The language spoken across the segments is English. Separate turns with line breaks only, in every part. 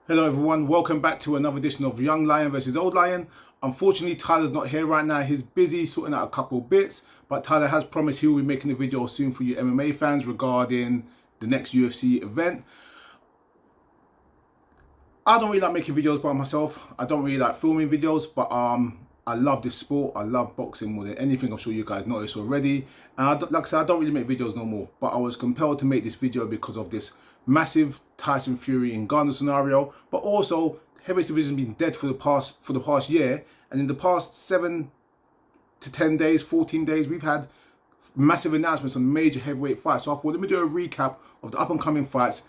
Hello everyone, welcome back to another edition of Young Lion versus Old Lion. Unfortunately, Tyler's not here right now. He's busy sorting out a couple bits, but Tyler has promised he will be making a video soon for you MMA fans regarding the next UFC event. I don't really like making videos by myself. I don't really like filming videos, but I love this sport. I love boxing more than anything. I'm sure you guys noticed already. And like I said, I don't really make videos no more, but I was compelled to make this video because of this massive Tyson Fury and Ngannou scenario, but also heavyweight division has been dead for the past year, and in the past 7 to 10 days, 14 days, we've had massive announcements on major heavyweight fights. So I thought, let me do a recap of the up and coming fights,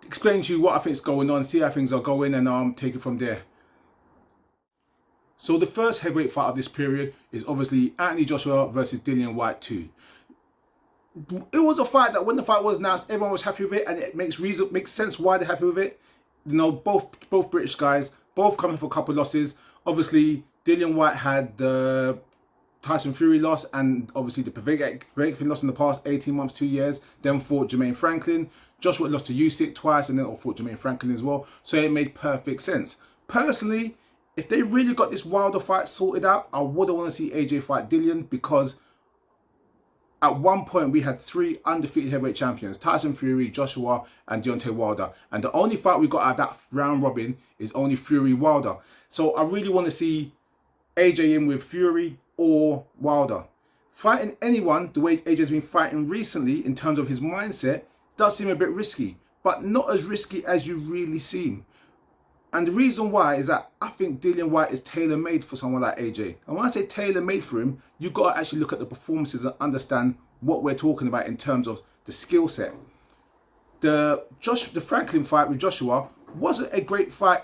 explain to you what I think is going on, see how things are going, and take it from there. So the first heavyweight fight of this period is obviously Anthony Joshua versus Dillian Whyte 2. It was a fight that when the fight was announced, everyone was happy with it, and it makes sense why they're happy with it. You know, both British guys, both coming for a couple of losses. Obviously, Dillian Whyte had the Tyson Fury loss, and obviously the Povetkin loss in the past 18 months, 2 years. Then fought Jermaine Franklin. Joshua lost to Usyk twice, and then fought Jermaine Franklin as well. So it made perfect sense. Personally, if they really got this Wilder fight sorted out, I wouldn't want to see AJ fight Dillian, because at one point we had 3 undefeated heavyweight champions: Tyson Fury, Joshua, and Deontay Wilder. And the only fight we got out of that round robin is only Fury Wilder. So I really want to see AJ in with Fury or Wilder. Fighting anyone the way AJ's been fighting recently in terms of his mindset does seem a bit risky, but not as risky as you really seem. And the reason why is that I think Dillian Whyte is tailor-made for someone like AJ. And when I say tailor-made for him, you've got to actually look at the performances and understand what we're talking about in terms of the skill set. The Franklin fight with Joshua wasn't a great fight.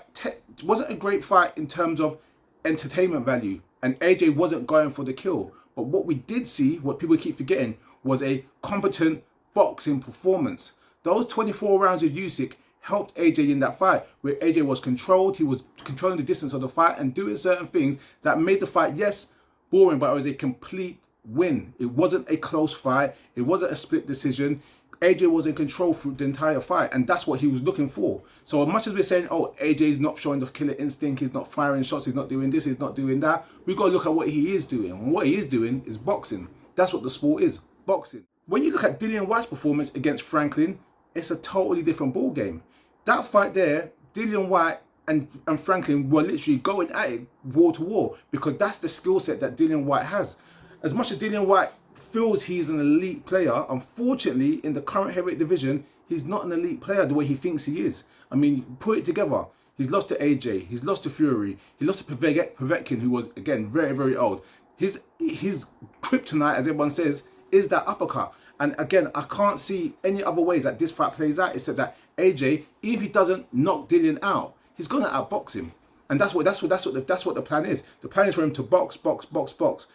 Wasn't a great fight in terms of entertainment value, and AJ wasn't going for the kill. But what we did see, what people keep forgetting, was a competent boxing performance. Those 24 rounds of Usyk helped AJ in that fight, where AJ was controlled. He was controlling the distance of the fight and doing certain things that made the fight, yes, boring, but it was a complete win. It wasn't a close fight. It wasn't a split decision. AJ was in control through the entire fight, and that's what he was looking for. So as much as we're saying, oh, AJ's not showing the killer instinct, he's not firing shots, he's not doing this, he's not doing that, we've got to look at what he is doing. And what he is doing is boxing. That's what the sport is, boxing. When you look at Dillian Whyte's performance against Franklin, it's a totally different ball game. That fight there, Dillian Whyte and Franklin were literally going at it wall to wall, because that's the skill set that Dillian Whyte has. As much as Dillian Whyte feels he's an elite player, unfortunately, in the current heavyweight division, he's not an elite player the way he thinks he is. I mean, put it together. He's lost to AJ, he's lost to Fury, he lost to Povetkin, who was, again, very, very old. His kryptonite, as everyone says, is that uppercut. And again, I can't see any other ways that this fight plays out except that AJ, even if he doesn't knock Dillian out, he's gonna outbox him. And that's what the plan is. The plan is for him to box, box, box, box.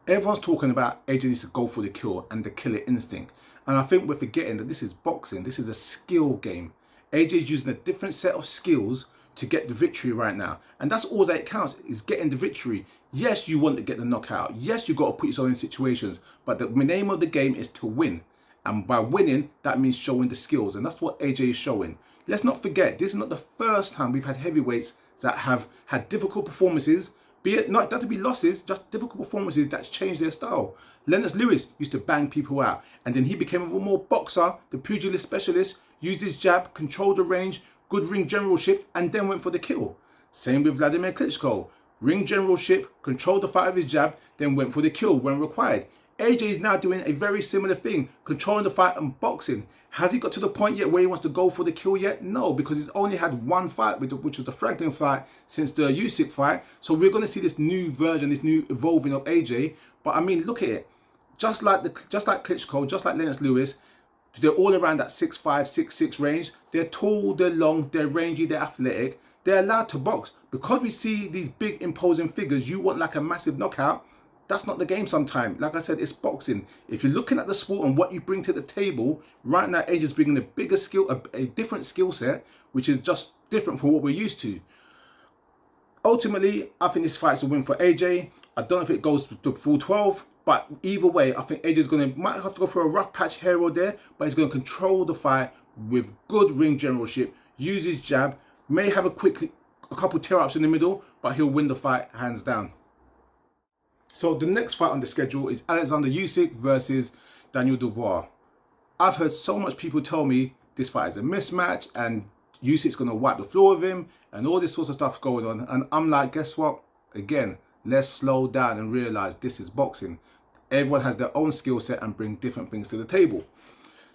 Everyone's talking about AJ needs to go for the kill and the killer instinct. And I think we're forgetting that this is boxing. This is a skill game. AJ's using a different set of skills to get the victory right now. And that's all that counts, is getting the victory. Yes, you want to get the knockout. Yes, you've got to put yourself in situations. But the name of the game is to win. And by winning, that means showing the skills. And that's what AJ is showing. Let's not forget, this is not the first time we've had heavyweights that have had difficult performances, be it not that to be losses, just difficult performances that's changed their style. Lennox Lewis used to bang people out, and then he became a more boxer, the pugilist specialist, used his jab, controlled the range, good ring generalship, and then went for the kill. Same with Vladimir Klitschko. Ring generalship, controlled the fight with his jab, then went for the kill when required. AJ is now doing a very similar thing, controlling the fight and boxing. Has he got to the point yet where he wants to go for the kill yet? No, because he's only had one fight, which was the Franklin fight, since the Usyk fight. So we're going to see this new version, this new evolving of AJ. But I mean, look at it. Just like Klitschko, just like Lennox Lewis, they're all around that 6'5", 6'6" range. They're tall, they're long, they're rangy, they're athletic. They're allowed to box. Because we see these big imposing figures, you want like a massive knockout. That's not the game sometimes. Like I said, it's boxing. If you're looking at the sport and what you bring to the table, right now AJ is bringing a bigger skill, a different skill set, which is just different from what we're used to. Ultimately, I think this fight's a win for AJ. I don't know if it goes to full 12, but either way, I think AJ's might have to go for a rough patch here or there, but he's going to control the fight with good ring generalship, use his jab, may have a couple tear-ups in the middle, but he'll win the fight hands down. So the next fight on the schedule is Alexander Usyk versus Daniel Dubois. I've heard so much people tell me this fight is a mismatch and Usyk's going to wipe the floor with him and all this sorts of stuff going on. And I'm like, guess what? Again, let's slow down and realize this is boxing. Everyone has their own skill set and bring different things to the table.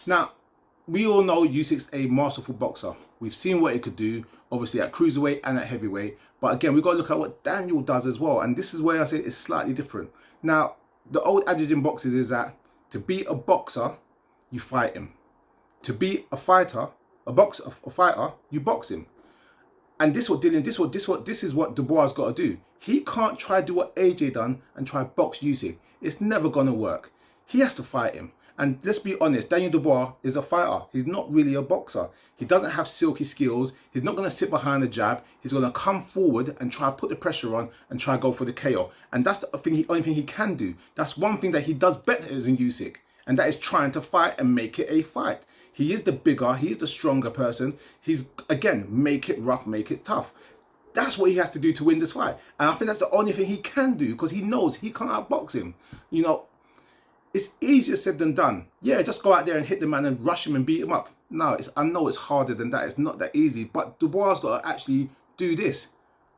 Now, we all know Usyk's a masterful boxer. We've seen what he could do, obviously at cruiserweight and at heavyweight. But again, we've got to look at what Daniel does as well. And this is where I say it's slightly different. Now, the old adage in boxing is that to beat a boxer, you fight him. To beat a fighter, a fighter, you box him. And this is what Dillian, this is what Dubois has got to do. He can't try to do what AJ done and try to box Usyk. It's never gonna work. He has to fight him. And let's be honest, Daniel Dubois is a fighter. He's not really a boxer. He doesn't have silky skills. He's not gonna sit behind the jab. He's gonna come forward and try to put the pressure on and try to go for the KO. And that's the only thing he can do. That's one thing that he does better than Usyk. And that is trying to fight and make it a fight. He is the bigger, he is the stronger person. He's, again, make it rough, make it tough. That's what he has to do to win this fight. And I think that's the only thing he can do because he knows he can't outbox him. You know, it's easier said than done. Yeah, just go out there and hit the man and rush him and beat him up. No, I know it's harder than that. It's not that easy. But Dubois got to actually do this.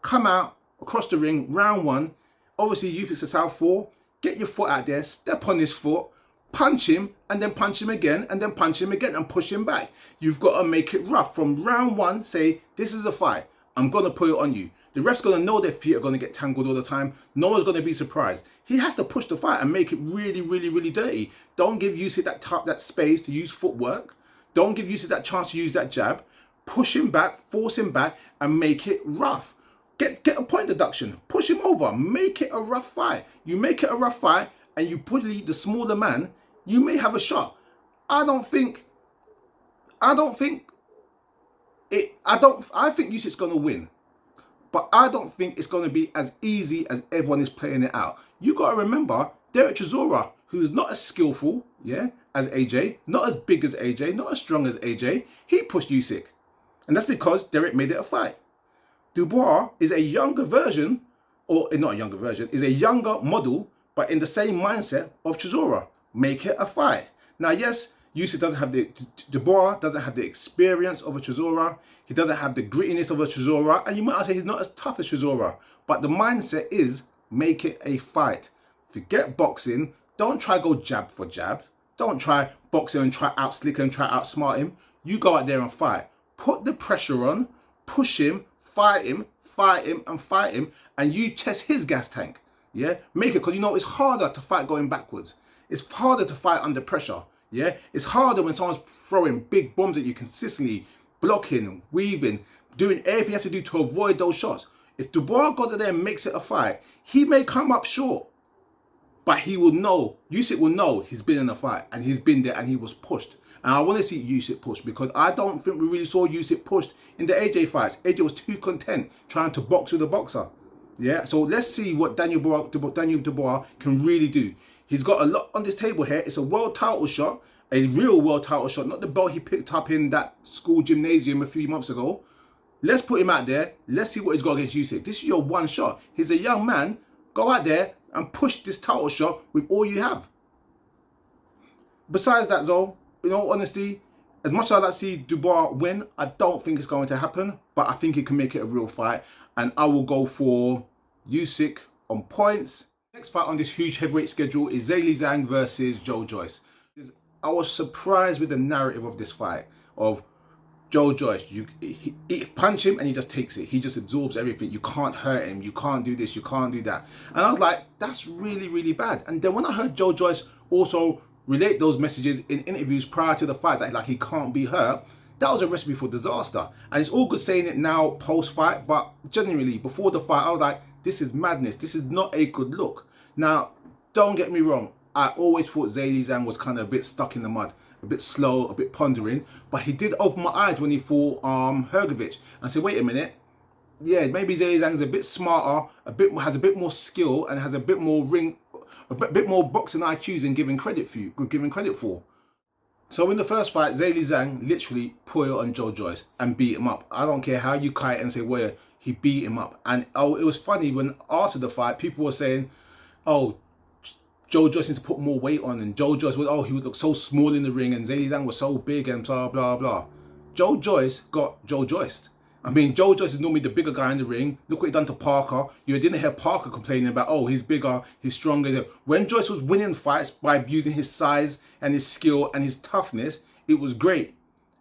Come out across the ring, round one. Obviously, you it's a southpaw. Get your foot out there, step on his foot, punch him, and then punch him again, and then punch him again, and push him back. You've got to make it rough. From round one, say, this is a fight. I'm going to put it on you. The ref's going to know their feet are going to get tangled all the time. No one's going to be surprised. He has to push the fight and make it really, really, really dirty. Don't give Usyk that space to use footwork. Don't give Usyk that chance to use that jab. Push him back, force him back, and make it rough. Get a point deduction. Push him over. Make it a rough fight. You make it a rough fight, and you put the smaller man, you may have a shot. I think Usyk's going to win. But I don't think it's going to be as easy as everyone is playing it out. You got to remember, Derek Chisora, who is not as skillful, as AJ, not as big as AJ, not as strong as AJ, he pushed Usyk. And that's because Derek made it a fight. Dubois is a younger version, or not a younger version, is a younger model, but in the same mindset of Chisora. Make it a fight. Now, yes, Usyk doesn't have Dubois doesn't have the experience of a Chisora. He doesn't have the grittiness of a Chisora. And you might say he's not as tough as Chisora. But the mindset is make it a fight. Forget boxing. Don't try go jab for jab. Don't try boxing and try out slick him, try outsmart him. You go out there and fight. Put the pressure on, push him, fight him, and fight him. And you test his gas tank. Yeah, make it, because you know it's harder to fight going backwards. It's harder to fight under pressure. Yeah, it's harder when someone's throwing big bombs at you consistently, blocking, weaving, doing everything you have to do to avoid those shots. If Dubois goes in there and makes it a fight, he may come up short, but he will know, Usyk will know he's been in a fight and he's been there and he was pushed. And I want to see Usyk pushed because I don't think we really saw Usyk pushed in the AJ fights. AJ was too content trying to box with a boxer. Yeah, so let's see what Daniel Dubois can really do. He's got a lot on this table here. It's a world title shot, a real world title shot, not the belt he picked up in that school gymnasium a few months ago. Let's put him out there. Let's see what he's got against Usyk. This is your one shot. He's a young man. Go out there and push this title shot with all you have. Besides that, though, in all honesty, as much as I'd like to see Dubois win, I don't think it's going to happen. But I think he can make it a real fight. And I will go for Usyk on points. Next fight on this huge heavyweight schedule is Zhang versus Joyce. I was surprised with the narrative of this fight of Joyce. You punch him and he just takes it. He just absorbs everything. You can't hurt him. You can't do this. You can't do that. And I was like, that's really, really bad. And then when I heard Joyce also relate those messages in interviews prior to the fight, like he can't be hurt, that was a recipe for disaster. And it's all good saying it now post-fight, but genuinely, before the fight, I was like, this is madness. This is not a good look. Now, don't get me wrong. I always thought Zhang was kind of a bit stuck in the mud, a bit slow, a bit pondering. But he did open my eyes when he fought Hrgovic. And I said, wait a minute. Yeah, maybe Zhang's a bit smarter, has a bit more skill, and has a bit more boxing IQs than giving credit for. So in the first fight, Zhang literally put it on Joyce and beat him up. I don't care how you kite and say, well, he beat him up. And oh, it was funny when after the fight, people were saying, oh, Joyce needs to put more weight on, and Joyce was, oh, he would look so small in the ring, and Zhang was so big, and blah blah blah. Joyce got Joyce. I mean, Joyce is normally the bigger guy in the ring. Look what he done to Parker. You didn't hear Parker complaining about, oh, he's bigger, he's stronger. When Joyce was winning fights by using his size and his skill and his toughness, it was great.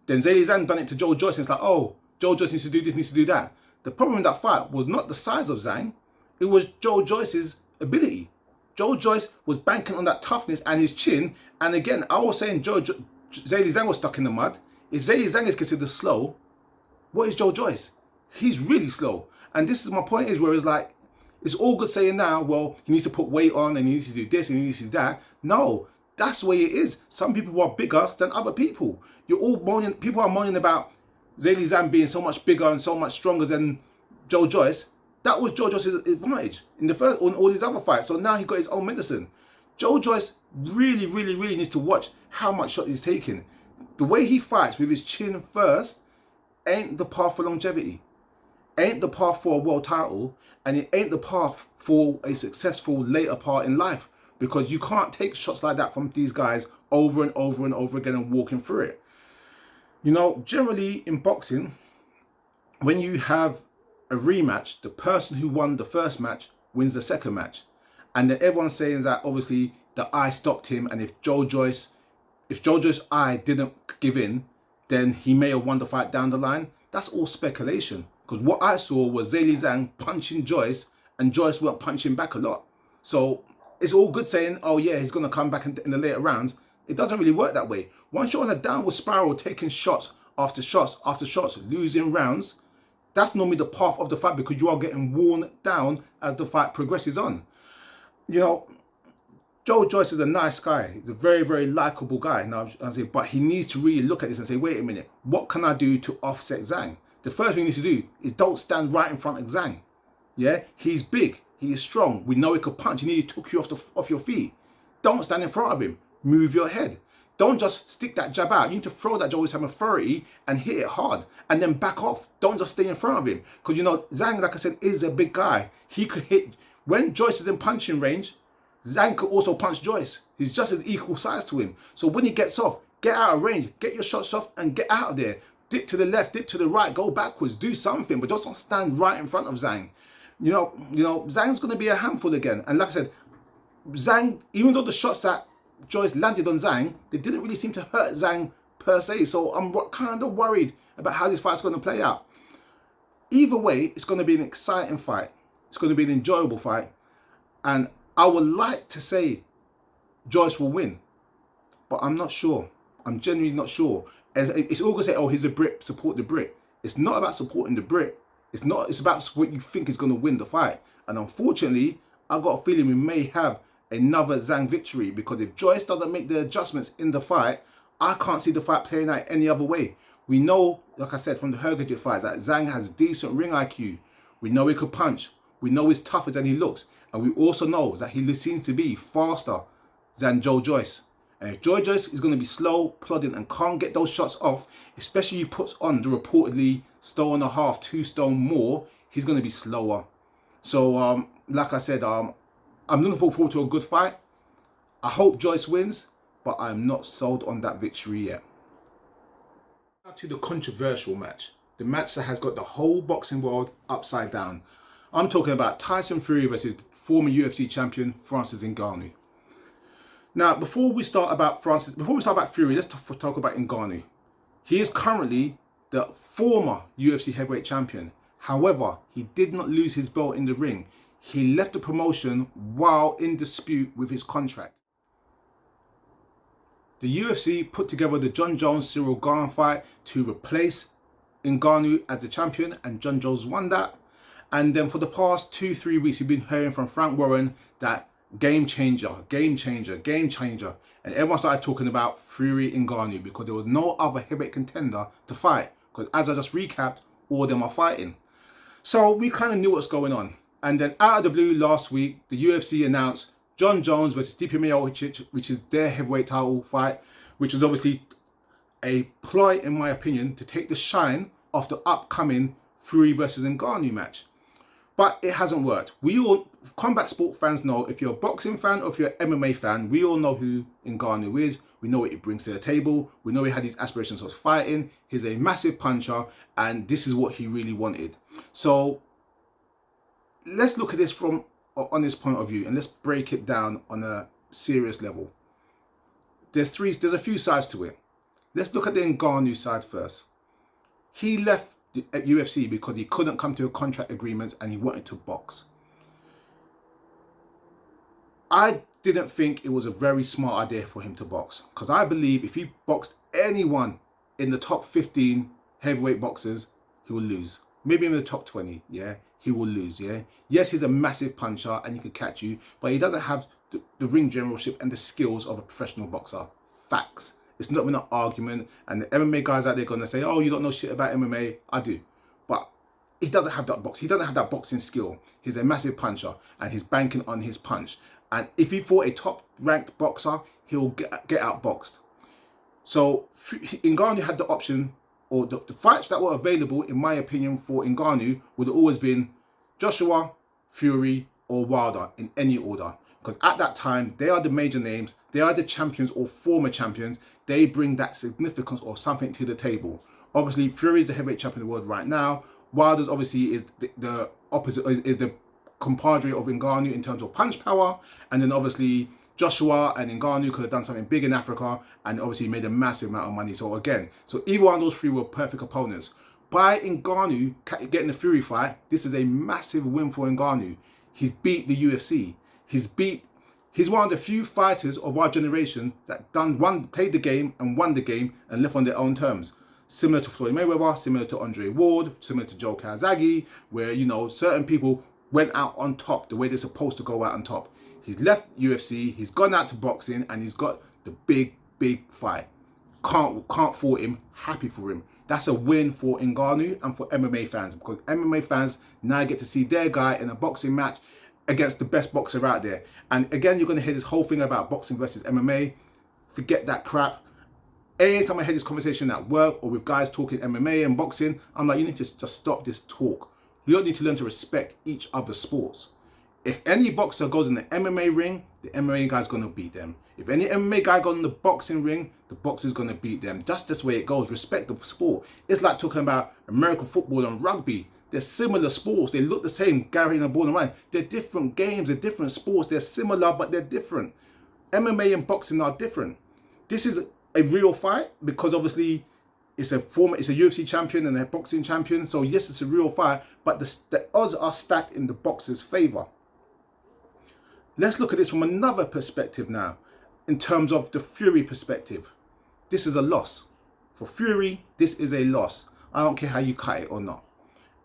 Then Zhang done it to Joyce, and it's like, oh, Joyce needs to do this, needs to do that. The problem in that fight was not the size of Zhang, it was Joyce's ability. Joyce was banking on that toughness and his chin. And again, I was saying Zhang was stuck in the mud. If Zhang is considered slow, what is Joyce? He's really slow. And this is my point, is where it's like, it's all good saying now, well, he needs to put weight on and he needs to do this and he needs to do that. No, that's the way it is. Some people are bigger than other people. You're all moaning, people are moaning about Zhang being so much bigger and so much stronger than Joyce. That was Joyce's advantage in the first, on all these other fights. So now he got his own medicine. Joyce really needs to watch how much shot he's taking. The way he fights with his chin first ain't the path for longevity, ain't the path for a world title, and it ain't the path for a successful later part in life, because you can't take shots like that from these guys over and over and over again and walking through it. You know, generally in boxing, when you have a rematch, the person who won the first match wins the second match. And then everyone's saying that obviously the eye stopped him, and if Joyce's eye didn't give in, then he may have won the fight down the line. That's all speculation, because what I saw was Zhang punching Joyce, and Joyce weren't punching back a lot. So it's all good saying, oh yeah, he's going to come back in the later rounds. It doesn't really work that way. Once you're on a downward spiral, taking shots after shots after shots, losing rounds, that's normally the path of the fight, because you are getting worn down as the fight progresses on. You know, Joyce is a nice guy. He's a very likable guy. Now, I say, but he needs to really look at this and say, wait a minute, what can I do to offset Zhang? The first thing he needs to do is don't stand right in front of Zhang. Yeah, he's big, he is strong. We know he could punch. He nearly took you off your feet. Don't stand in front of him. Move your head. Don't just stick that jab out. You need to throw that jab with some authority and hit it hard, and then back off. Don't just stay in front of him, because you know Zhang, like I said, is a big guy. He could hit when Joyce is in punching range. Zhang could also punch Joyce. He's just as equal size to him. So when he gets off, get out of range, get your shots off and get out of there. Dip to the left, dip to the right, go backwards, do something, but just don't stand right in front of Zhang. You know, Zhang's going to be a handful again. And like I said, Zhang, even though the shots that Joyce landed on Zhang, they didn't really seem to hurt Zhang per se. So I'm kind of worried about how this fight's going to play out. Either way, it's going to be an exciting fight. It's going to be an enjoyable fight. And I would like to say Joyce will win, but I'm not sure. I'm genuinely not sure. It's all going to say, oh, he's a Brit, support the Brit. It's not about supporting the Brit. It's about what you think is going to win the fight. And unfortunately, I got a feeling we may have another Zhang victory, because if Joyce doesn't make the adjustments in the fight, I can't see the fight playing out any other way. We know, like I said, from the Hergedit fights, that Zhang has decent ring IQ. We know he could punch. We know he's tougher than he looks. And we also know that he seems to be faster than Joyce. And if Joyce is going to be slow, plodding, and can't get those shots off, especially if he puts on the reportedly 1.5 stone, 2 stone more, he's going to be slower. So, like I said, I'm looking forward to a good fight. I hope Joyce wins, but I'm not sold on that victory yet. Now to the controversial match. The match that has got the whole boxing world upside down. I'm talking about Tyson Fury versus former UFC champion Francis Ngannou. Now, before we start about Fury, let's talk about Ngannou. He is currently the former UFC heavyweight champion. However, he did not lose his belt in the ring. He left the promotion while in dispute with his contract. The UFC put together the Jon Jones-Cyril Gane fight to replace Ngannou as the champion, and Jon Jones won that. And then for the past 2-3 weeks, we've been hearing from Frank Warren that game changer. And everyone started talking about Fury Ngannou, because there was no other heavyweight contender to fight. Because as I just recapped, all of them are fighting. So we kind of knew what's going on. And then out of the blue last week, the UFC announced Jon Jones versus Stipe Miocic, which is their heavyweight title fight, which was obviously a ploy, in my opinion, to take the shine off the upcoming Fury versus Ngannou match. But it hasn't worked. We all, combat sport fans know, if you're a boxing fan or if you're an MMA fan, we all know who Ngannou is. We know what he brings to the table. We know he had these aspirations of fighting. He's a massive puncher, and this is what he really wanted. So let's look at this from on this point of view, and let's break it down on a serious level. There's a few sides to it. Let's look at the Ngannou side first. He left at UFC because he couldn't come to a contract agreement and he wanted to box. I didn't think it was a very smart idea for him to box, because I believe if he boxed anyone in the top 15 heavyweight boxers, he will lose. Maybe in the top 20, yeah, he will lose, yeah. Yes, he's a massive puncher and he can catch you, but he doesn't have the ring generalship and the skills of a professional boxer. Facts. It's not an argument, and the MMA guys out there going to say, oh, you don't know shit about MMA. I do. But he doesn't have that box. He doesn't have that boxing skill. He's a massive puncher, and he's banking on his punch. And if he fought a top-ranked boxer, he'll get outboxed. So Ngannou had the option, or the fights that were available, in my opinion, for Ngannou would have always been Joshua, Fury, or Wilder, in any order. Because at that time, they are the major names. They are the champions or former champions. They bring that significance or something to the table. Obviously, Fury is the heavyweight champion of the world right now. Wilder's obviously is the opposite, is the compadre of Ngannou in terms of punch power. And then obviously Joshua and Ngannou could have done something big in Africa and obviously made a massive amount of money. So again, either one of those three were perfect opponents. By Ngannou getting the Fury fight, this is a massive win for Ngannou. He's beat the UFC. He's one of the few fighters of our generation that played the game and won the game and left on their own terms. Similar to Floyd Mayweather, similar to Andre Ward, similar to Joe Calzaghe, where, you know, certain people went out on top the way they're supposed to go out on top. He's left UFC, he's gone out to boxing, and he's got the big fight. Can't fault him, happy for him. That's a win for Ngannou and for MMA fans, because MMA fans now get to see their guy in a boxing match against the best boxer out there. And again, you're going to hear this whole thing about boxing versus MMA. Forget that crap. Anytime I hear this conversation at work or with guys talking MMA and boxing, I'm like, you need to just stop this talk. You don't need to learn to respect each other's sports. If any boxer goes in the MMA ring, the MMA guy's going to beat them. If any MMA guy goes in the boxing ring, the boxer's going to beat them. Just this way it goes. Respect the sport. It's like talking about American football and rugby. They're similar sports. They look the same, carrying a ball around. They're different games. They're different sports. They're similar, but they're different. MMA and boxing are different. This is a real fight because obviously it's a UFC champion and a boxing champion. So yes, it's a real fight, but the odds are stacked in the boxer's favor. Let's look at this from another perspective now, in terms of the Fury perspective. This is a loss. For Fury, this is a loss. I don't care how you cut it or not.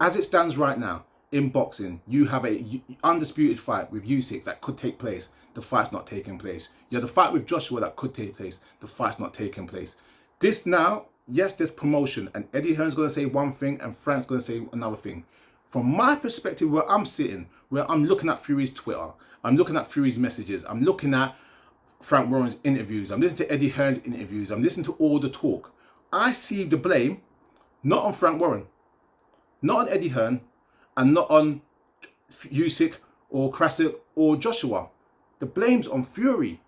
As it stands right now, in boxing, you have a undisputed fight with Usyk that could take place. The fight's not taking place. You have the fight with Joshua that could take place. The fight's not taking place. This now, yes, there's promotion, and Eddie Hearn's going to say one thing and Frank's going to say another thing. From my perspective, where I'm sitting, where I'm looking at Fury's Twitter, I'm looking at Fury's messages, I'm looking at Frank Warren's interviews, I'm listening to Eddie Hearn's interviews, I'm listening to all the talk. I see the blame not on Frank Warren, not on Eddie Hearn, and not on Usyk or Krasik or Joshua. The blame's on Fury.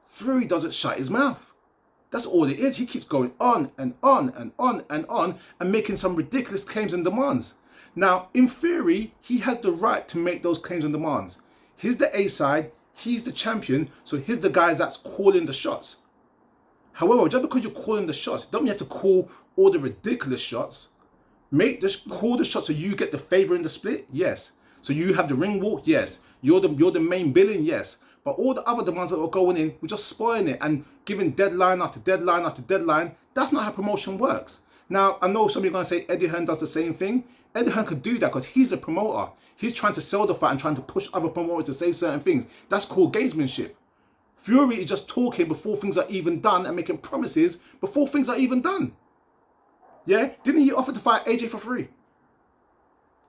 Fury doesn't shut his mouth. That's all it is. He keeps going on and on and on and on and making some ridiculous claims and demands. Now, in theory, he has the right to make those claims and demands. He's the A side, he's the champion, so he's the guy that's calling the shots. However, just because you're calling the shots, don't you have to call all the ridiculous shots? Call the shots so you get the favor in the split? Yes. So you have the ring walk? Yes. You're the main villain? Yes. But all the other demands that are going in, we're just spoiling it and giving deadline after deadline after deadline. That's not how promotion works. Now, I know some of you are going to say Eddie Hearn does the same thing. Eddie Hearn could do that because he's a promoter. He's trying to sell the fight and trying to push other promoters to say certain things. That's called gamesmanship. Fury is just talking before things are even done and making promises before things are even done. Yeah? Didn't he offer to fight AJ for free?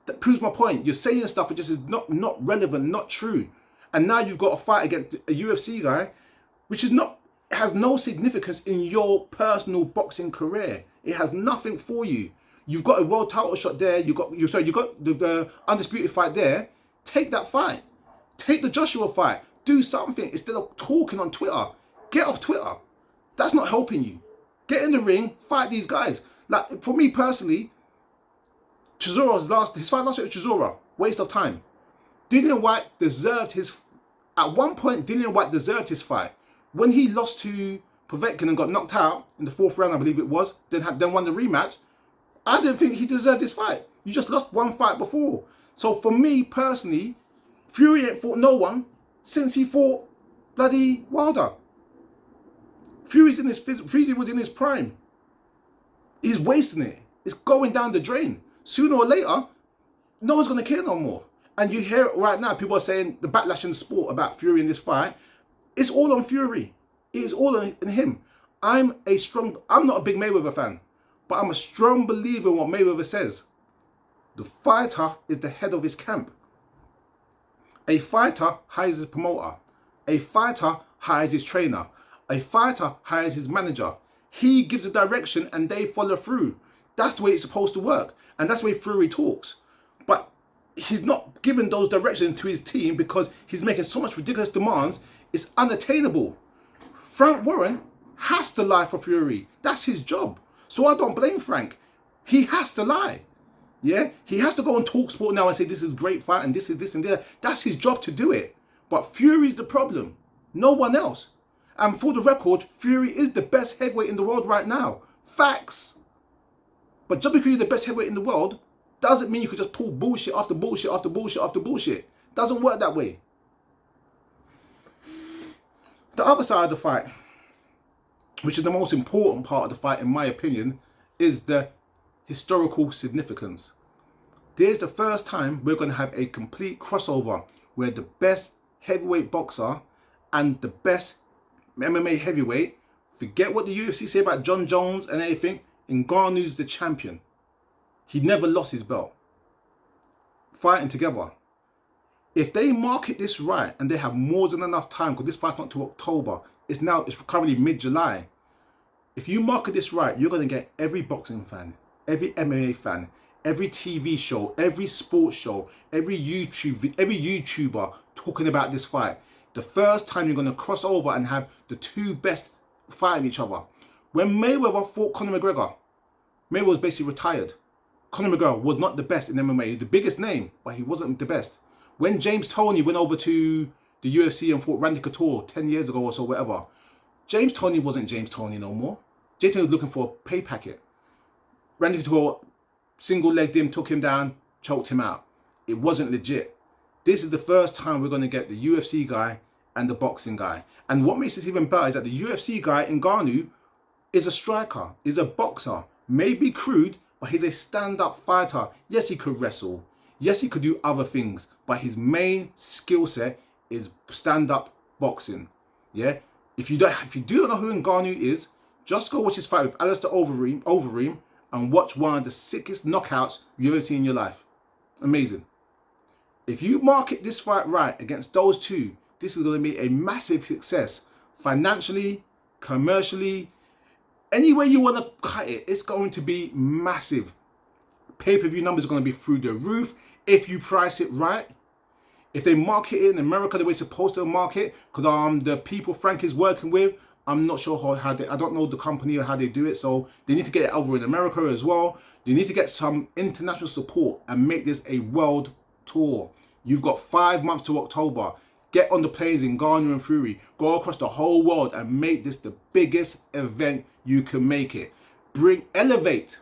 That proves my point. You're saying stuff that just is not relevant, not true. And now you've got a fight against a UFC guy, which is not has no significance in your personal boxing career. It has nothing for you. You've got a world title shot there. You got the undisputed fight there. Take that fight. Take the Joshua fight. Do something instead of talking on Twitter. Get off Twitter. That's not helping you. Get in the ring. Fight these guys. Like, for me personally, his fight last week with Chisora, waste of time. Dillian Whyte deserved his. At one point, Dillian Whyte deserved his fight. When he lost to Povetkin and got knocked out in the 4th round, I believe it was, then won the rematch, I didn't think he deserved his fight. You just lost one fight before. So for me personally, Fury ain't fought no one since he fought bloody Wilder. Fury was in his prime. He's wasting it. It's going down the drain. Sooner or later, no one's going to care no more. And you hear it right now. People are saying the backlash in sport about Fury in this fight. It's all on Fury. It is all on him. I'm not a big Mayweather fan, but I'm a strong believer in what Mayweather says. The fighter is the head of his camp. A fighter hires his promoter. A fighter hires his trainer. A fighter hires his manager. He gives a direction and they follow through. That's the way it's supposed to work. And that's the way Fury talks. But he's not giving those directions to his team because he's making so much ridiculous demands. It's unattainable. Frank Warren has to lie for Fury. That's his job. So I don't blame Frank. He has to lie. Yeah? He has to go on TalkSport now and say this is great fight and this is this and that. That's his job to do it. But Fury's the problem. No one else. And for the record, Fury is the best heavyweight in the world right now. Facts. But just because you're the best heavyweight in the world doesn't mean you could just pull bullshit after bullshit after bullshit after bullshit. Doesn't work that way. The other side of the fight, which is the most important part of the fight in my opinion, is the historical significance. There's the first time we're going to have a complete crossover where the best heavyweight boxer and the best MMA heavyweight, forget what the UFC say about John Jones and anything, Ngannou's the champion. He never lost his belt. Fighting together. If they market this right and they have more than enough time, because this fight's not till October, it's currently mid-July. If you market this right, you're going to get every boxing fan, every MMA fan, every TV show, every sports show, every YouTuber talking about this fight. The first time you're going to cross over and have the two best fighting each other. When Mayweather fought Conor McGregor, Mayweather was basically retired. Conor McGregor was not the best in MMA. He's the biggest name, but he wasn't the best. When James Toney went over to the UFC and fought Randy Couture 10 years ago or so, whatever, James Toney wasn't James Toney no more. James Toney was looking for a pay packet. Randy Couture single-legged him, took him down, choked him out. It wasn't legit. This is the first time we're going to get the UFC guy and the boxing guy. And what makes this even better is that the UFC guy, Ngannou, is a striker, is a boxer. Maybe crude, but he's a stand-up fighter. Yes, he could wrestle. Yes, he could do other things. But his main skill set is stand-up boxing. Yeah? If you do not know who Ngannou is, just go watch his fight with Alistair Overeem and watch one of the sickest knockouts you've ever seen in your life. Amazing. If you market this fight right against those two, this is going to be a massive success. Financially, commercially, any way you want to cut it, it's going to be massive. Pay-per-view numbers are going to be through the roof if you price it right. If they market it in America the way it's supposed to market, because the people Frank is working with, I'm not sure how they, I don't know the company or how they do it, so they need to get it over in America as well. They need to get some international support and make this a world tour. You've got 5 months to October. Get on the planes in Ngannou and Fury. Go across the whole world and make this the biggest event you can make it. Elevate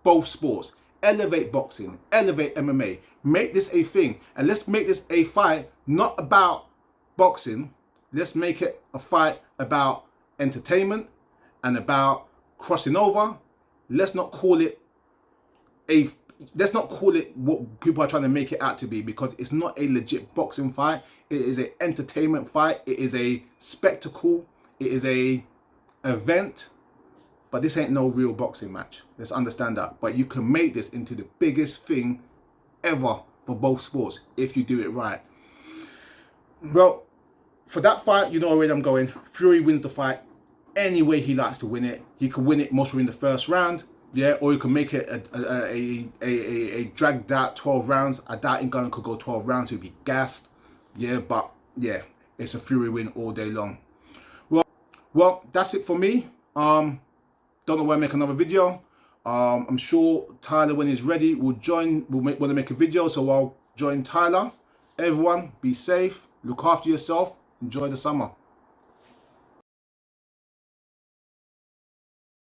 both sports. Elevate boxing. Elevate MMA. Make this a thing. And let's make this a fight not about boxing. Let's make it a fight about entertainment and about crossing over. Let's not call it what people are trying to make it out to be, because it's not a legit boxing fight. It is an entertainment fight. It is a spectacle. It is a event. But this ain't no real boxing match. Let's understand that. But you can make this into the biggest thing ever for both sports if you do it right. Well, for that fight, you know already I'm going. Fury wins the fight any way he likes to win it. He could win it mostly in the first round, yeah, or he can make it a dragged out 12 rounds. I doubt Ngannou could go 12 rounds. He'd be gassed, yeah. But yeah, it's a Fury win all day long. Well, that's it for me. Don't know when I make another video. I'm sure Tyler, when he's ready, will join. Want to make a video, so I'll join Tyler. Everyone, be safe. Look after yourself. Enjoy the summer.